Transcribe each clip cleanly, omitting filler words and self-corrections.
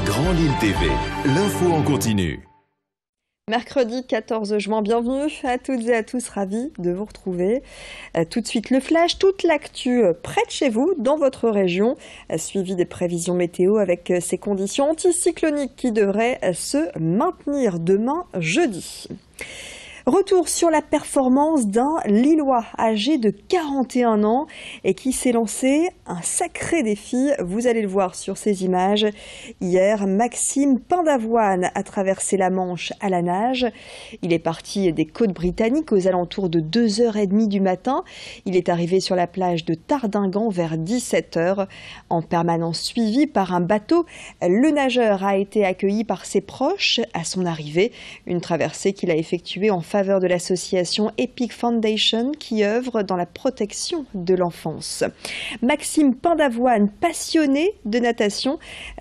Grand Lille TV, l'info en continu. Mercredi 14 juin, bienvenue à toutes et à tous, ravis de vous retrouver. Tout de suite le flash, toute l'actu près de chez vous, dans votre région, suivi des prévisions météo avec ces conditions anticycloniques qui devraient se maintenir demain jeudi. Retour sur la performance d'un Lillois âgé de 41 ans et qui s'est lancé un sacré défi. Vous allez le voir sur ces images. Hier, Maxime Pain-d'Avoine a traversé la Manche à la nage. Il est parti des côtes britanniques aux alentours de 2h30 du matin. Il est arrivé sur la plage de Tardingan vers 17h. En permanence suivi par un bateau, le nageur a été accueilli par ses proches à son arrivée. Une traversée qu'il a effectuée en faveur de l'association Epic Foundation qui œuvre dans la protection de l'enfance. Maxime Pain-d'Avoine, passionné de natation,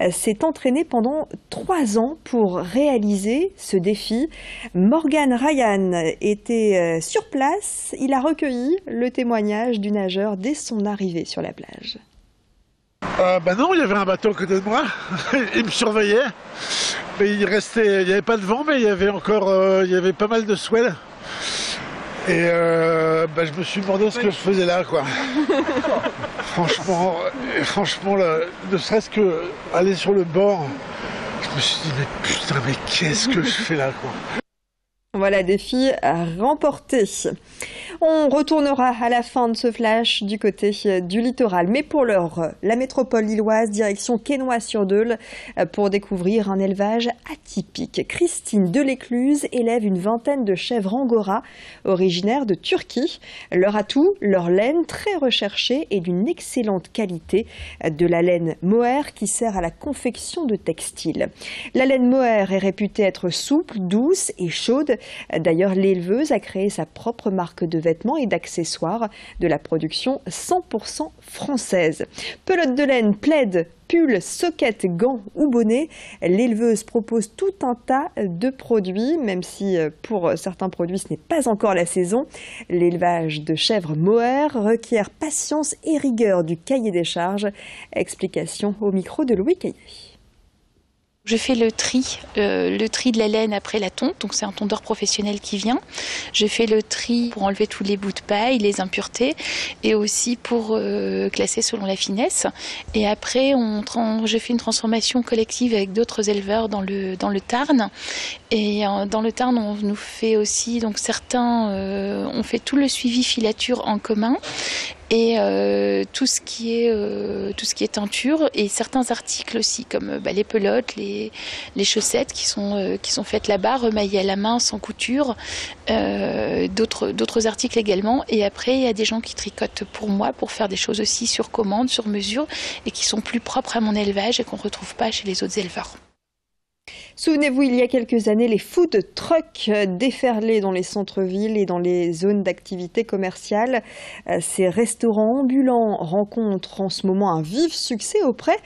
s'est entraîné pendant 3 ans pour réaliser ce défi. Morgan Ryan était sur place. Il a recueilli le témoignage du nageur dès son arrivée sur la plage. Non, il y avait un bateau à côté de moi, il me surveillait, mais il n'y avait pas de vent, mais il y avait encore, il y avait pas mal de swell. Et je me suis demandé ce que je faisais là, quoi. franchement là, ne serait-ce que aller sur le bord, je me suis dit, mais putain, mais qu'est-ce que je fais là, quoi. Voilà, défi remporté. On retournera à la fin de ce flash du côté du littoral. Mais pour l'heure, la métropole lilloise, direction Quesnoy-sur-Deûle, pour découvrir un élevage atypique. Christine Delécluse élève une vingtaine de chèvres angora, originaires de Turquie. Leur atout, leur laine très recherchée et d'une excellente qualité. De la laine mohair qui sert à la confection de textiles. La laine mohair est réputée être souple, douce et chaude. D'ailleurs, l'éleveuse a créé sa propre marque de vêtements et d'accessoires de la production 100% française. Pelote de laine, plaid, pull, soquette, gants ou bonnets, l'éleveuse propose tout un tas de produits, même si pour certains produits ce n'est pas encore la saison. L'élevage de chèvres mohair requiert patience et rigueur du cahier des charges. Explication au micro de Louis Caillet. Je fais le tri de la laine après la tonte, donc c'est un tondeur professionnel qui vient. Je fais le tri pour enlever tous les bouts de paille, les impuretés, et aussi pour classer selon la finesse. Et après, je fais une transformation collective avec d'autres éleveurs dans le Tarn. Et dans le Tarn, on nous fait aussi, donc certains, on fait tout le suivi filature en commun. Et tout ce qui est teinture et certains articles aussi comme les pelotes, les chaussettes qui sont faites là-bas, remaillées à la main sans couture, d'autres articles également. Et après il y a des gens qui tricotent pour moi pour faire des choses aussi sur commande, sur mesure et qui sont plus propres à mon élevage et qu'on retrouve pas chez les autres éleveurs. Souvenez-vous, il y a quelques années, les food trucks déferlaient dans les centres-villes et dans les zones d'activité commerciale. Ces restaurants ambulants rencontrent en ce moment un vif succès auprès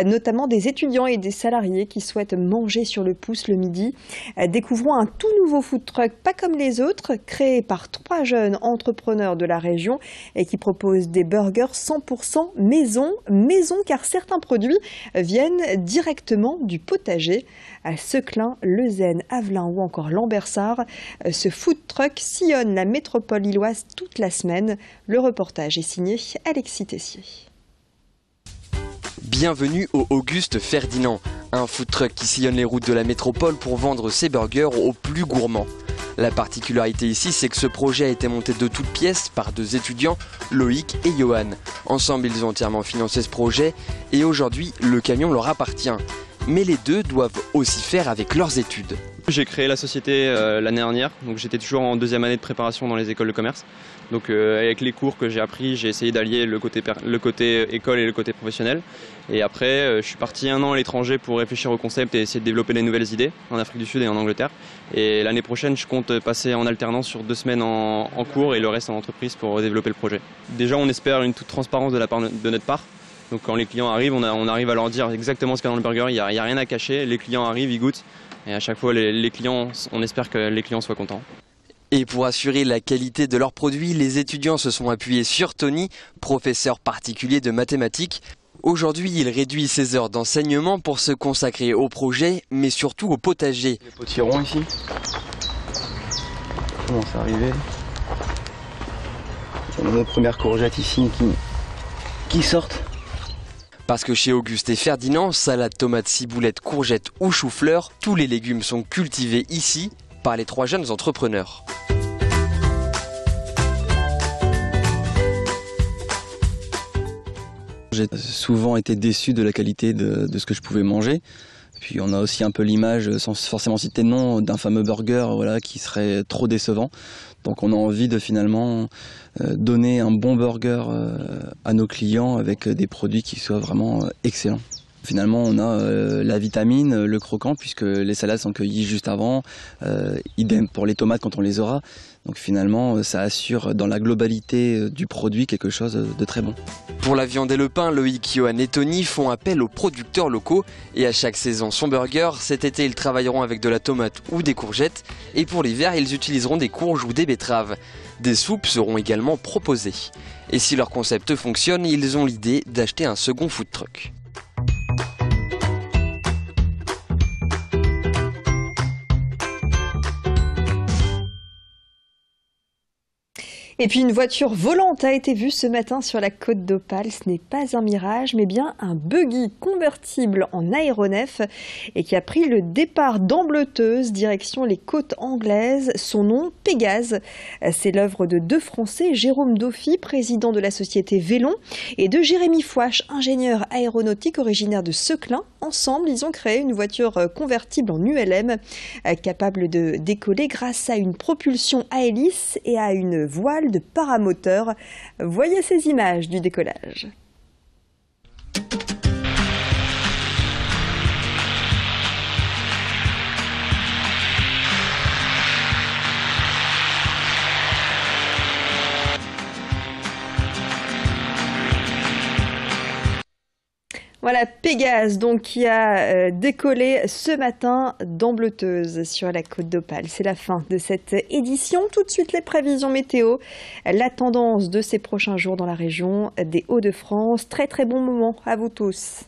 notamment des étudiants et des salariés qui souhaitent manger sur le pouce le midi. Découvrons un tout nouveau food truck, pas comme les autres, créé par 3 jeunes entrepreneurs de la région et qui propose des burgers 100% maison car certains produits viennent directement du potager. À Seclin, Lezennes, Avelin ou encore Lambersart, ce food truck sillonne la métropole lilloise toute la semaine. Le reportage est signé Alexis Tessier. Bienvenue au Auguste Ferdinand, un food truck qui sillonne les routes de la métropole pour vendre ses burgers aux plus gourmands. La particularité ici, c'est que ce projet a été monté de toutes pièces par 2 étudiants, Loïc et Johan. Ensemble, ils ont entièrement financé ce projet et aujourd'hui, le camion leur appartient. Mais les deux doivent aussi faire avec leurs études. J'ai créé la société l'année dernière, donc j'étais toujours en 2e année de préparation dans les écoles de commerce. Donc avec les cours que j'ai appris, j'ai essayé d'allier le côté école et le côté professionnel. Et après, je suis parti 1 an à l'étranger pour réfléchir au concept et essayer de développer des nouvelles idées en Afrique du Sud et en Angleterre. Et l'année prochaine, je compte passer en alternance sur 2 semaines en cours et le reste en entreprise pour développer le projet. Déjà, on espère une toute transparence de notre part. Donc quand les clients arrivent, on arrive à leur dire exactement ce qu'il y a dans le burger, il n'y a rien à cacher, les clients arrivent, ils goûtent, et à chaque fois les clients, on espère que les clients soient contents. Et pour assurer la qualité de leurs produits, les étudiants se sont appuyés sur Tony, professeur particulier de mathématiques. Aujourd'hui, il réduit ses heures d'enseignement pour se consacrer au projet, mais surtout au potager. Les potirons ici. Comment c'est arrivé? On a nos premières courgettes ici qui sortent. Parce que chez Auguste et Ferdinand, salade, tomates, ciboulette, courgettes ou chou-fleur, tous les légumes sont cultivés ici par les 3 jeunes entrepreneurs. J'ai souvent été déçu de la qualité de ce que je pouvais manger. Puis on a aussi un peu l'image, sans forcément citer de nom, d'un fameux burger voilà, qui serait trop décevant. Donc on a envie de finalement donner un bon burger à nos clients avec des produits qui soient vraiment excellents. Finalement, on a la vitamine, le croquant, puisque les salades sont cueillies juste avant. Idem pour les tomates quand on les aura. Donc finalement, ça assure dans la globalité du produit quelque chose de très bon. Pour la viande et le pain, Loïc, Johan et Tony font appel aux producteurs locaux. Et à chaque saison, son burger. Cet été, ils travailleront avec de la tomate ou des courgettes. Et pour l'hiver, ils utiliseront des courges ou des betteraves. Des soupes seront également proposées. Et si leur concept fonctionne, ils ont l'idée d'acheter un second food truck. Et puis une voiture volante a été vue ce matin sur la côte d'Opale. Ce n'est pas un mirage, mais bien un buggy convertible en aéronef et qui a pris le départ d'Ambleteuse, direction les côtes anglaises. Son nom, Pégase. C'est l'œuvre de 2 Français, Jérôme Dauphy, président de la société Vélon, et de Jérémy Fouache, ingénieur aéronautique originaire de Seclin. Ensemble, ils ont créé une voiture convertible en ULM, capable de décoller grâce à une propulsion à hélice et à une voile de paramoteur. Voyez ces images du décollage. Voilà Pégase donc qui a décollé ce matin d'Ambleteuse sur la côte d'Opale. C'est la fin de cette édition. Tout de suite les prévisions météo, la tendance de ces prochains jours dans la région des Hauts-de-France. Très très bon moment à vous tous.